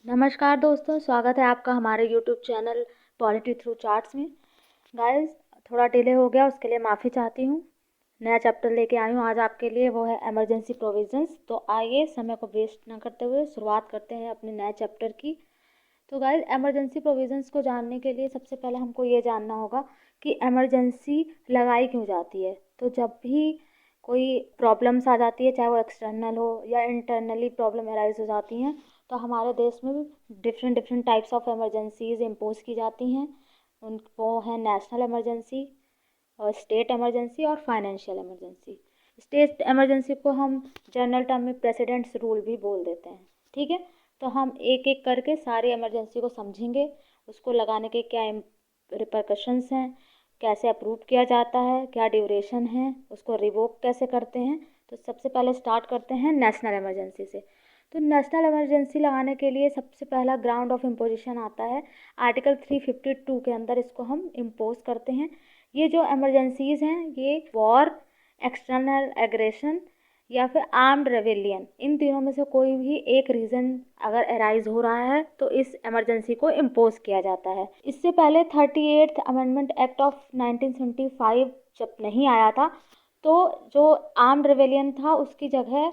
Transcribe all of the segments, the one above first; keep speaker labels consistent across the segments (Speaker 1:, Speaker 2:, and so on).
Speaker 1: नमस्कार दोस्तों, स्वागत है आपका हमारे YouTube channel polity through charts में। गाइस, थोड़ा डिले हो गया, उसके लिए माफ़ी चाहती हूँ। नया चैप्टर लेके आई हूँ आज आपके लिए, वो है इमरजेंसी प्रोविजंस। तो आइए समय को वेस्ट ना करते हुए शुरुआत करते हैं अपने नए चैप्टर की। तो गाइस, इमरजेंसी प्रोविजंस को जानने के लिए सबसे पहले हमको ये जानना होगा कि इमरजेंसी लगाई क्यों जाती है। तो जब भी कोई प्रॉब्लम्स आ जाती है, चाहे वो एक्सटर्नल हो या इंटरनली प्रॉब्लम अराइज हो जाती हैं, तो हमारे देश में भी different different types of emergencies impose की जाती हैं। उन वो हैं नेशनल इमरजेंसी और स्टेट इमरजेंसी और फाइनेंशियल इमरजेंसी। स्टेट इमरजेंसी को हम जनरल टर्म में प्रेसिडेंट्स रूल भी बोल देते हैं। ठीक है, तो हम एक एक करके सारी इमरजेंसी को समझेंगे, उसको लगाने के क्या रिपरकशंस हैं, कैसे अप्रूव किया जाता है, क्या ड्यूरेशन है, उसको रिवोक कैसे करते हैं। तो सबसे पहले स्टार्ट करते हैं नेशनल इमरजेंसी से। तो नेशनल इमरजेंसी लगाने के लिए सबसे पहला ग्राउंड ऑफ इम्पोजिशन आता है आर्टिकल 352 के अंदर, इसको हम इम्पोज करते हैं। ये जो इमरजेंसीज हैं, ये वॉर, एक्सटर्नल एग्रेशन या फिर आर्म्ड रेवेलियन, इन तीनों में से कोई भी एक रीज़न अगर अराइज हो रहा है तो इस इमरजेंसी को इम्पोज किया जाता है। इससे पहले 38th अमेंडमेंट एक्ट ऑफ 1975 जब नहीं आया था, तो जो आर्म्ड रेवेलियन था उसकी जगह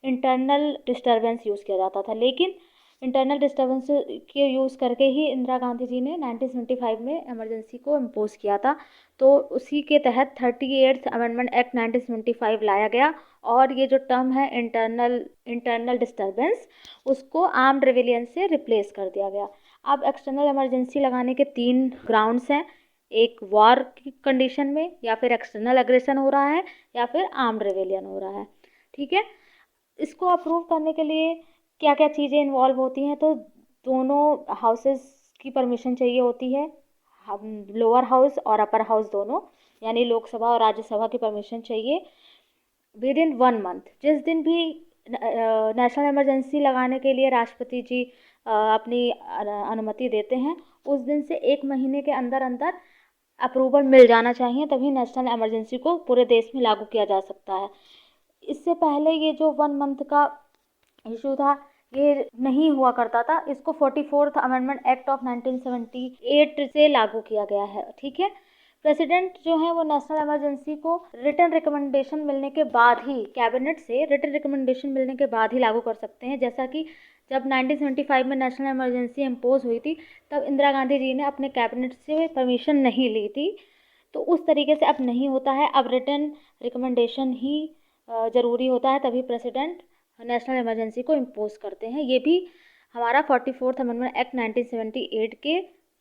Speaker 1: इंटरनल डिस्टर्बेंस यूज़ किया जाता था। लेकिन इंटरनल डिस्टर्बेंस के यूज़ करके ही इंदिरा गांधी जी ने 1975 में इमरजेंसी को इम्पोज किया था। तो उसी के तहत 38th अमेंडमेंट एक्ट 1975 लाया गया और ये जो टर्म है इंटरनल डिस्टर्बेंस, उसको आर्म्ड रेवेलियन से रिप्लेस कर दिया गया। अब एक्सटर्नल इमरजेंसी लगाने के 3 ग्राउंड्स हैं। एक वॉर की कंडीशन में, या फिर एक्सटर्नल अग्रेशन हो रहा है, या फिर आर्म्ड रेवेलियन हो रहा है। ठीक है, इसको अप्रूव करने के लिए क्या क्या चीज़ें इन्वॉल्व होती हैं। तो दोनों हाउसेस की परमिशन चाहिए होती है, हम लोअर हाउस और अपर हाउस दोनों, यानी लोकसभा और राज्यसभा की परमिशन चाहिए विद इन 1 मंथ। जिस दिन भी नेशनल इमरजेंसी लगाने के लिए राष्ट्रपति जी अपनी अनुमति देते हैं, उस दिन से 1 महीने के अंदर अंदर अप्रूवल मिल जाना चाहिए, तभी नेशनल इमरजेंसी को पूरे देश में लागू किया जा सकता है। इससे पहले ये जो 1 मंथ का इशू था, ये नहीं हुआ करता था। इसको 44th अमेंडमेंट एक्ट ऑफ 1978 से लागू किया गया है। ठीक है, प्रेसिडेंट जो है वो नेशनल इमरजेंसी को रिटन रिकमेंडेशन मिलने के बाद ही, कैबिनेट से रिटन रिकमेंडेशन मिलने के बाद ही लागू कर सकते हैं। जैसा कि जब 1975 में नेशनल इमरजेंसी इम्पोज हुई थी, तब इंदिरा गांधी जी ने अपने कैबिनेट से परमिशन नहीं ली थी। तो उस तरीके से अब नहीं होता है, अब रिटन रिकमेंडेशन ही ज़रूरी होता है, तभी प्रेसिडेंट नेशनल इमरजेंसी को इम्पोज करते हैं। ये भी हमारा 44th अमेंडमेंट एक्ट 1978 के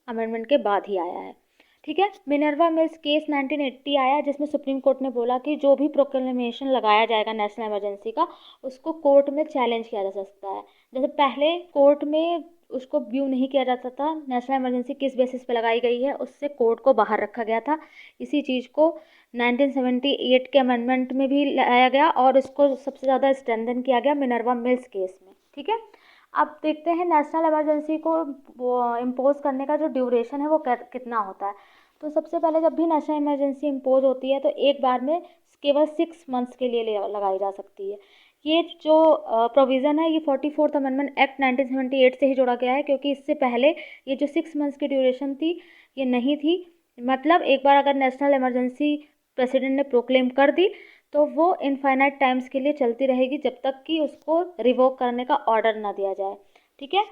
Speaker 1: अमेंडमेंट के बाद ही आया है। ठीक है, मिनर्वा मिल्स केस 1980 आया, जिसमें सुप्रीम कोर्ट ने बोला कि जो भी प्रोक्लेमेशन लगाया जाएगा नेशनल इमरजेंसी का, उसको कोर्ट में चैलेंज किया जा सकता है। जैसे पहले कोर्ट में उसको व्यू नहीं किया जाता था, नेशनल इमरजेंसी किस बेसिस पे लगाई गई है, उससे कोर्ट को बाहर रखा गया था। इसी चीज़ को 1978 के अमेंडमेंट में भी लाया गया और इसको सबसे ज़्यादा स्ट्रेंथन किया गया मिनर्वा मिल्स केस में। ठीक है, अब देखते हैं नेशनल इमरजेंसी को इम्पोज करने का जो ड्यूरेशन है वो कितना होता है। तो सबसे पहले जब भी नेशनल इमरजेंसी इम्पोज होती है तो एक बार में केवल 6 मंथ्स के लिए लगाई जा सकती है। ये जो प्रोविज़न है, ये 44th अमेंडमेंट एक्ट 1978 से ही जोड़ा गया है, क्योंकि इससे पहले ये जो 6 मंथ्स की ड्यूरेशन थी, ये नहीं थी। मतलब एक बार अगर नेशनल इमरजेंसी प्रेसिडेंट ने प्रोक्लेम कर दी, तो वो इनफाइनाइट टाइम्स के लिए चलती रहेगी, जब तक कि उसको रिवोक करने का ऑर्डर ना दिया जाए। ठीक है,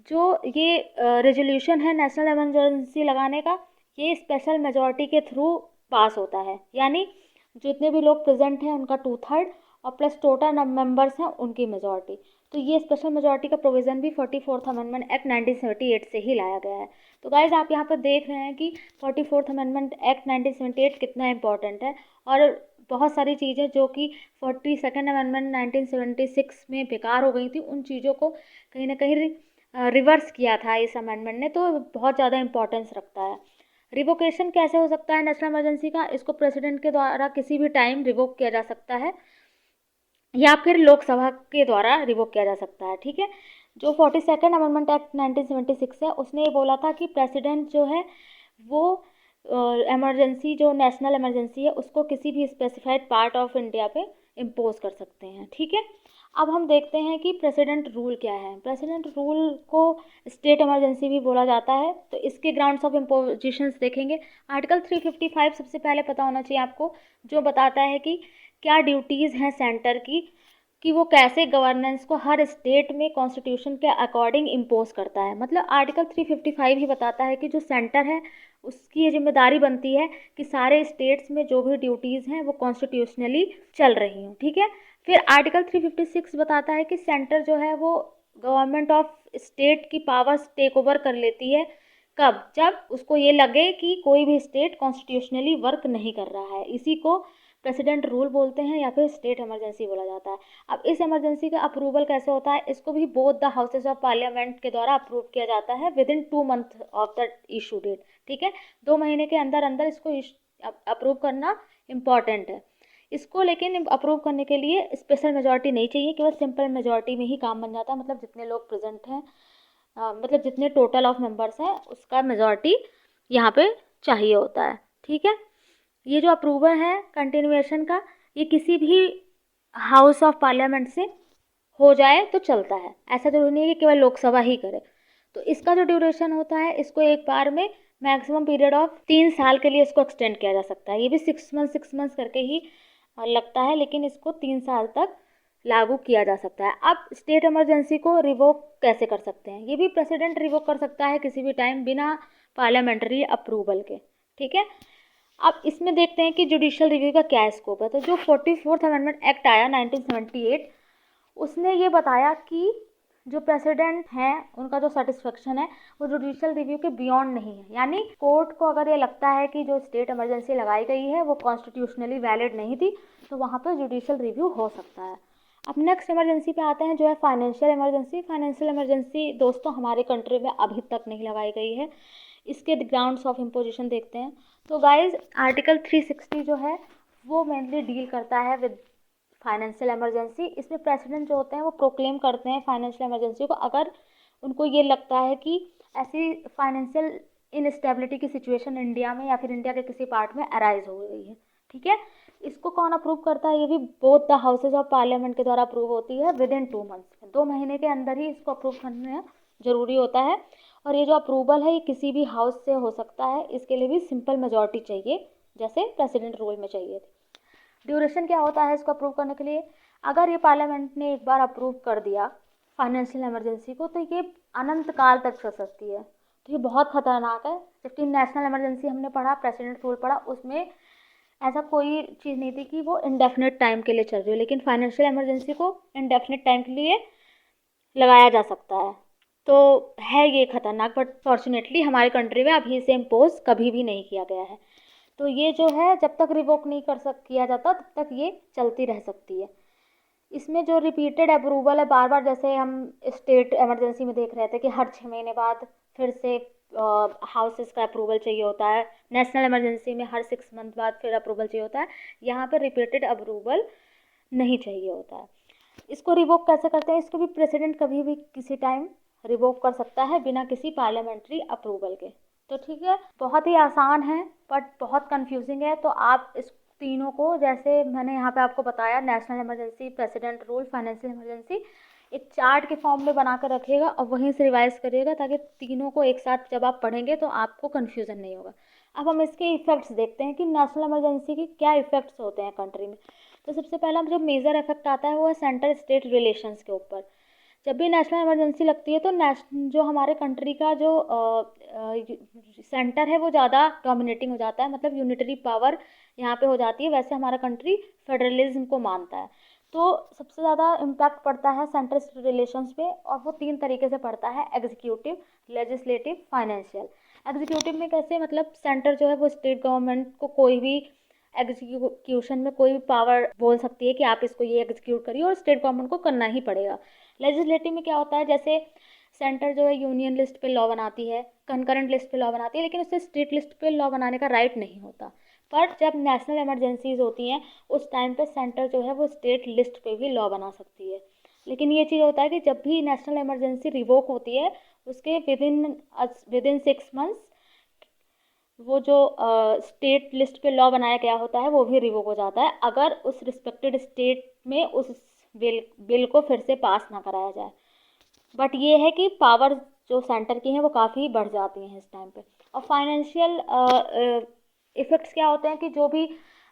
Speaker 1: जो ये रेजोल्यूशन है नेशनल इमरजेंसी लगाने का, ये स्पेशल मेजॉरिटी के थ्रू पास होता है, यानी जितने भी लोग प्रेजेंट हैं उनका 2/3 और प्लस टोटल मेंबर्स हैं उनकी मेजॉरिटी। तो ये स्पेशल मेजॉरिटी का प्रोविज़न भी 44th अमेंडमेंट एक्ट 1978 से ही लाया गया है। तो गाइज, आप यहाँ पर देख रहे हैं कि 44th अमेंडमेंट एक्ट 1978 कितना इंपॉर्टेंट है, और बहुत सारी चीज़ें जो कि 42nd अमेंडमेंट 1976 में बेकार हो गई थी, उन चीज़ों को कहीं ना कहीं रिवर्स किया था इस अमेंडमेंट ने, तो बहुत ज़्यादा इंपॉर्टेंस रखता है। रिवोकेशन कैसे हो सकता है नेशनल इमरजेंसी का? इसको प्रेसिडेंट के द्वारा किसी भी टाइम रिवोक किया जा सकता है, या फिर लोकसभा के द्वारा रिवोक किया जा सकता है। ठीक है, जो 42nd अमेंडमेंट एक्ट 1976 है, उसने ये बोला था कि प्रेसिडेंट जो है वो इमरजेंसी, जो नेशनल इमरजेंसी है, उसको किसी भी स्पेसिफाइड पार्ट ऑफ इंडिया पे इम्पोज कर सकते हैं। ठीक है, अब हम देखते हैं कि प्रेसिडेंट रूल क्या है। प्रेसिडेंट रूल को स्टेट इमरजेंसी भी बोला जाता है। तो इसके ग्राउंड्स ऑफ इम्पोजिशंस देखेंगे। आर्टिकल 355 सबसे पहले पता होना चाहिए आपको, जो बताता है कि क्या ड्यूटीज़ हैं सेंटर की, कि वो कैसे गवर्नेंस को हर स्टेट में कॉन्स्टिट्यूशन के अकॉर्डिंग इम्पोज करता है। मतलब आर्टिकल 355 ही बताता है कि जो सेंटर है उसकी ये जिम्मेदारी बनती है कि सारे स्टेट्स में जो भी ड्यूटीज़ हैं वो कॉन्स्टिट्यूशनली चल रही हों। ठीक है। फिर आर्टिकल 356 बताता है कि सेंटर जो है वो गवर्नमेंट ऑफ स्टेट की पावर्स टेक ओवर कर लेती है। कब? जब उसको ये लगे कि कोई भी स्टेट कॉन्स्टिट्यूशनली वर्क नहीं कर रहा है। इसी को प्रेसिडेंट रूल बोलते हैं या फिर स्टेट इमरजेंसी बोला जाता है। अब इस इमरजेंसी का अप्रूवल कैसे होता है? इसको भी both the houses of parliament के द्वारा अप्रूव किया जाता है within 2 month of the issue date. ठीक है, 2 महीने के अंदर अंदर इसको अप्रूव करना इम्पॉर्टेंट है। इसको लेकिन अप्रूव करने के लिए स्पेशल मेजॉरिटी नहीं चाहिए, केवल सिंपल मेजॉरिटी में ही काम बन जाता है। मतलब जितने लोग प्रेजेंट हैं, मतलब जितने टोटल ऑफ मेंबर्स हैं उसका मेजॉरिटी यहाँ पे चाहिए होता है। ठीक है। ये जो अप्रूवल है कंटिन्यूएशन का, ये किसी भी हाउस ऑफ पार्लियामेंट से हो जाए तो चलता है। ऐसा जरूरी नहीं है कि केवल लोकसभा ही करे। तो इसका जो ड्यूरेशन होता है, इसको एक बार में मैक्सिमम पीरियड ऑफ 3 साल के लिए इसको एक्सटेंड किया जा सकता है। ये भी 6 मंथ करके ही लगता है, लेकिन इसको 3 साल तक लागू किया जा सकता है। अब स्टेट इमरजेंसी को रिवोक कैसे कर सकते हैं? ये भी प्रेसिडेंट रिवोक कर सकता है किसी भी टाइम बिना पार्लियामेंट्री अप्रूवल के। ठीक है। अब इसमें देखते हैं कि जुडिशियल रिव्यू का क्या स्कोप है। तो जो 44th अमेंडमेंट एक्ट आया 1978, उसने ये बताया कि जो प्रेसिडेंट हैं उनका जो सेटिस्फेक्शन है वो जुडिशियल रिव्यू के बियॉन्ड नहीं है। यानी कोर्ट को अगर ये लगता है कि जो स्टेट इमरजेंसी लगाई गई है वो कॉन्स्टिट्यूशनली वैलिड नहीं थी, तो वहाँ पर जुडिशियल रिव्यू हो सकता है। अब नेक्स्ट इमरजेंसी पे आते हैं, जो है फाइनेंशियल इमरजेंसी। फाइनेंशियल इमरजेंसी दोस्तों हमारे कंट्री में अभी तक नहीं लगाई गई है। इसके ग्राउंड्स ऑफ इम्पोजिशन देखते हैं। तो गाइज आर्टिकल 360 जो है वो मेनली डील करता है विद फाइनेंशियल इमरजेंसी। इसमें प्रेसिडेंट जो होते हैं वो प्रोक्लेम करते हैं फाइनेंशियल इमरजेंसी को, अगर उनको ये लगता है कि ऐसी फाइनेंशियल इनस्टेबिलिटी की सिचुएशन इंडिया में या फिर इंडिया के किसी पार्ट में अराइज हो गई है। ठीक है। इसको कौन अप्रूव करता है? ये भी both the houses of parliament के द्वारा अप्रूव होती है विद इन 2 मंथ्स। 2 महीने के अंदर ही इसको अप्रूव करना जरूरी होता है। और ये जो अप्रूवल है ये किसी भी हाउस से हो सकता है। इसके लिए भी सिंपल मेजॉरिटी चाहिए, जैसे प्रेसिडेंट रूल में चाहिए थी। ड्यूरेशन क्या होता है इसको अप्रूव करने के लिए? अगर ये पार्लियामेंट ने एक बार अप्रूव कर दिया फाइनेंशियल इमरजेंसी को, तो ये अनंत काल तक चल सकती है। तो ये बहुत खतरनाक है। जबकि नेशनल इमरजेंसी हमने पढ़ा, प्रेसिडेंट रूल पढ़ा, उसमें ऐसा कोई चीज़ नहीं थी कि वो इंडेफिनिट टाइम के लिए चल रही हो। लेकिन फाइनेंशियल इमरजेंसी को इंडेफिनिट टाइम के लिए लगाया जा सकता है। तो है ये खतरनाक, बट फॉर्चुनेटली हमारी कंट्री में अभी इसे इम्पोज कभी भी नहीं किया गया है। तो ये जो है जब तक रिवोक नहीं किया जाता तब तक ये चलती रह सकती है। इसमें जो रिपीटेड अप्रूवल है बार बार, जैसे हम स्टेट इमरजेंसी में देख रहे थे कि हर 6 महीने बाद फिर से हाउसेस का अप्रूवल चाहिए होता है। नेशनल इमरजेंसी में हर 6 मंथ बाद फिर अप्रूवल चाहिए होता है। यहाँ पर रिपीटेड अप्रूवल नहीं चाहिए होता है। इसको रिवोक कैसे करते हैं? इसको भी प्रेसिडेंट कभी भी किसी टाइम रिवोक कर सकता है बिना किसी पार्लियामेंट्री अप्रूवल के। तो ठीक है, बहुत ही आसान है बट बहुत कंफ्यूजिंग है। तो आप इस तीनों को, जैसे मैंने यहाँ पे आपको बताया, national emergency, president rule, financial emergency, एक चार्ट के फॉर्म में बना कर रखिएगा और वहीं से रिवाइज करिएगा, ताकि तीनों को एक साथ जब आप पढ़ेंगे तो आपको कन्फ्यूज़न नहीं होगा। अब हम इसके इफ़ेक्ट्स देखते हैं कि नेशनल इमरजेंसी के क्या इफ़ेक्ट्स होते हैं कंट्री में। तो सबसे पहला जो मेजर इफेक्ट आता है वो है सेंटर स्टेट रिलेशंस के ऊपर। जब भी नेशनल इमरजेंसी लगती है तो जो हमारे कंट्री का जो सेंटर है वो ज़्यादा डोमिनेटिंग हो जाता है, मतलब यूनिटरी पावर यहाँ पे हो जाती है। वैसे हमारा कंट्री फेडरलिज्म को मानता है। तो सबसे ज़्यादा इम्पैक्ट पड़ता है सेंटर स्टेट रिलेशंस पे, और वो 3 तरीके से पड़ता है: एग्जीक्यूटिव, लेजिस्लेटिव, फाइनेंशियल। एग्जीक्यूटिव में कैसे? मतलब सेंटर जो है वो स्टेट गवर्नमेंट को कोई भी एग्जीक्यूशन में कोई भी पावर बोल सकती है कि आप इसको ये एग्जीक्यूट करिए, और स्टेट गवर्नमेंट को करना ही पड़ेगा। लेजिस्लेटिव में क्या होता है? जैसे सेंटर जो है यूनियन लिस्ट पे लॉ बनाती है, कंकरेंट लिस्ट पे लॉ बनाती है, लेकिन उससे स्टेट लिस्ट पे लॉ बनाने का राइट नहीं होता। पर जब नेशनल इमरजेंसीज होती हैं उस टाइम पे सेंटर जो है वो स्टेट लिस्ट पे भी लॉ बना सकती है। लेकिन ये चीज़ होता है कि जब भी नेशनल इमरजेंसी रिवोक होती है उसके विद इन 6 मंथ्स वो जो स्टेट लिस्ट पे लॉ बनाया गया होता है वो भी रिवोक हो जाता है, अगर उस रिस्पेक्टेड स्टेट में उस बिल को फिर से पास ना कराया जाए। बट ये है कि पावर जो सेंटर की हैं वो काफ़ी बढ़ जाती हैं इस टाइम पे। और फाइनेंशियल इफ़ेक्ट्स क्या होते हैं कि जो भी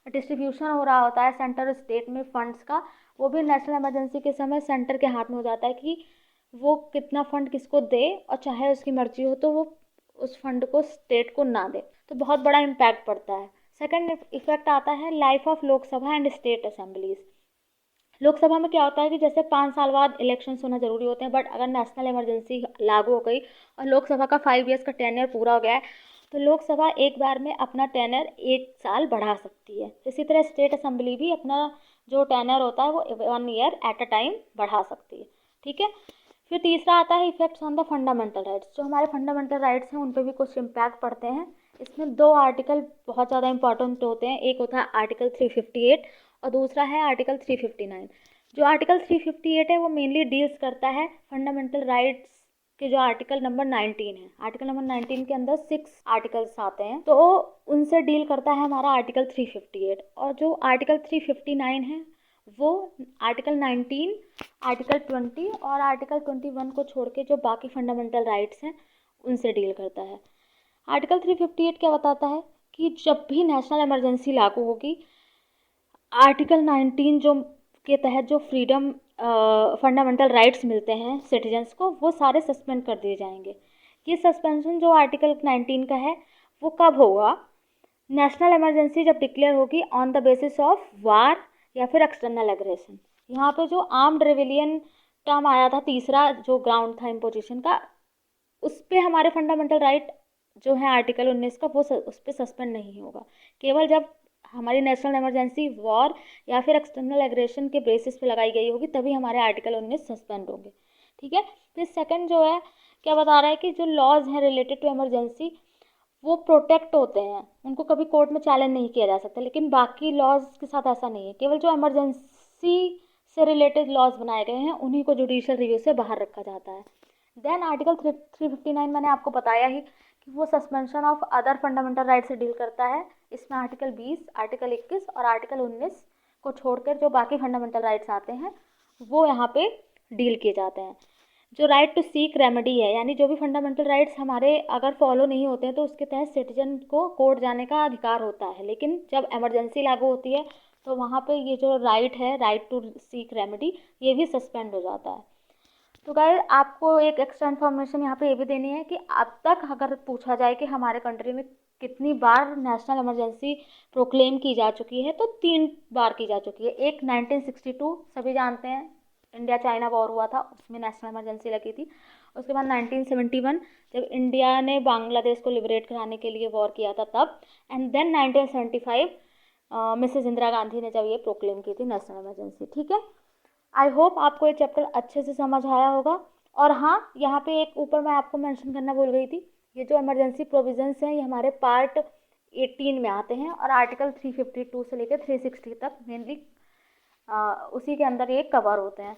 Speaker 1: डिस्ट्रीब्यूशन हो रहा होता है सेंटर और स्टेट में फंड्स का, वो भी नेशनल इमरजेंसी के समय सेंटर के हाथ में हो जाता है कि वो कितना फंड किसको दे, और चाहे उसकी मर्जी हो तो वो उस फंड को स्टेट को ना दे, तो बहुत बड़ा इम्पैक्ट पड़ता है। सेकेंड इफेक्ट आता है life of Lok Sabha and state assemblies. Lok Sabha में क्या होता है कि जैसे 5 साल बाद इलेक्शंस होना जरूरी होते हैं, बट अगर नेशनल इमरजेंसी लागू हो गई और लोकसभा का 5 ईयर्स का टेन्योर पूरा हो गया है, तो लोकसभा एक बार में अपना टेन्योर 1 साल बढ़ा सकती है। इसी तरह स्टेट असेंबली भी अपना जो टेन्योर होता है वो 1 ईयर एट अ टाइम बढ़ा सकती है। ठीक है। फिर तीसरा आता है effects on the fundamental rights. जो हमारे फंडामेंटल राइट्स हैं उन पर भी कुछ इम्पैक्ट पड़ते हैं। इसमें 2 आर्टिकल बहुत ज़्यादा इंपॉर्टेंट होते हैं। एक होता है आर्टिकल 358 और दूसरा है आर्टिकल 359। जो आर्टिकल 358 है वो मेनली डील्स करता है फंडामेंटल राइट्स के जो आर्टिकल नंबर 19 है। आर्टिकल नंबर 19 के अंदर 6 आर्टिकल्स आते हैं, तो उनसे डील करता है हमारा आर्टिकल 358। और जो आर्टिकल 359 है वो आर्टिकल 19, आर्टिकल 20 और आर्टिकल 21 को छोड़ के जो बाकी फंडामेंटल राइट्स हैं उनसे डील करता है। आर्टिकल 358 क्या बताता है कि जब भी नेशनल इमरजेंसी लागू होगी, आर्टिकल 19 जो के तहत जो फ्रीडम फंडामेंटल राइट्स मिलते हैं सिटीजन्स को, वो सारे सस्पेंड कर दिए जाएंगे। ये सस्पेंशन जो आर्टिकल 19 का है वो कब होगा? नेशनल इमरजेंसी जब डिक्लेयर होगी on the basis of war या फिर एक्सटर्नल एग्रेशन। यहाँ पे जो आर्म्ड रेविलियन टर्म आया था, तीसरा जो ग्राउंड था इम्पोजिशन का, उस पर हमारे फंडामेंटल राइट जो है आर्टिकल 19 का वो उस पर सस्पेंड नहीं होगा। केवल जब हमारी नेशनल इमरजेंसी वॉर या फिर एक्सटर्नल एग्रेशन के बेसिस पे लगाई गई होगी तभी हमारे आर्टिकल 19 सस्पेंड होंगे। ठीक है। फिर सेकंड जो है क्या बता रहा है कि जो लॉज हैं रिलेटेड टू इमरजेंसी वो प्रोटेक्ट होते हैं, उनको कभी कोर्ट में चैलेंज नहीं किया जा सकता। लेकिन बाकी लॉज के साथ ऐसा नहीं है। केवल जो इमरजेंसी से रिलेटेड लॉज बनाए गए हैं उन्हीं को जुडिशियल रिव्यू से बाहर रखा जाता है। देन आर्टिकल 359 मैंने आपको बताया ही कि वो suspension of other fundamental right से डील करता है। इसमें आर्टिकल 20, आर्टिकल 21 और आर्टिकल 19 को छोड़कर जो बाकी फंडामेंटल राइट्स आते हैं वो यहाँ पे डील किए जाते हैं। जो राइट टू सीक रेमेडी है, यानी जो भी फंडामेंटल राइट्स हमारे अगर फॉलो नहीं होते हैं तो उसके तहत सिटीजन को कोर्ट जाने का अधिकार होता है। लेकिन जब इमरजेंसी लागू होती है तो वहाँ पे ये जो राइट है, राइट टू सीक रेमेडी, ये भी सस्पेंड हो जाता है। तो गाइस आपको एक एक्स्ट्रा इन्फॉर्मेशन यहाँ पे ये भी देनी है कि अब तक अगर पूछा जाए कि हमारे कंट्री में कितनी बार नेशनल इमरजेंसी प्रोक्लेम की जा चुकी है, तो 3 बार की जा चुकी है। एक 1962 सभी जानते हैं, इंडिया चाइना वॉर हुआ था, उसमें नेशनल इमरजेंसी लगी थी। उसके बाद 1971 जब इंडिया ने बांग्लादेश को लिबरेट कराने के लिए वॉर किया था तब। And then 1975 Mrs Indira Gandhi ने जब ये प्रोक्लेम की थी नेशनल इमरजेंसी। ठीक है। आई होप आपको ये चैप्टर अच्छे से समझ आया होगा। और हाँ, यहाँ पे एक ऊपर मैं आपको मेंशन करना भूल गई थी, ये जो इमरजेंसी प्रोविजंस हैं ये हमारे पार्ट 18 में आते हैं और आर्टिकल 352 से लेकर 360 तक मेनली उसी के अंदर ये कवर होते हैं।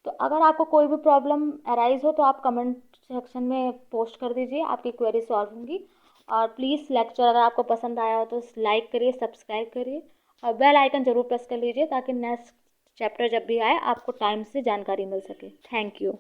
Speaker 1: तो अगर आपको कोई भी प्रॉब्लम अराइज हो तो आप कमेंट सेक्शन में पोस्ट कर दीजिए, आपकी क्वेरी सॉल्व होंगी। और प्लीज़ लेक्चर अगर आपको पसंद आया हो तो लाइक करिए, सब्सक्राइब करिए और बेल आइकन ज़रूर प्रेस कर लीजिए ताकि नेक्स्ट चैप्टर जब भी आए आपको टाइम से जानकारी मिल सके। Thank you.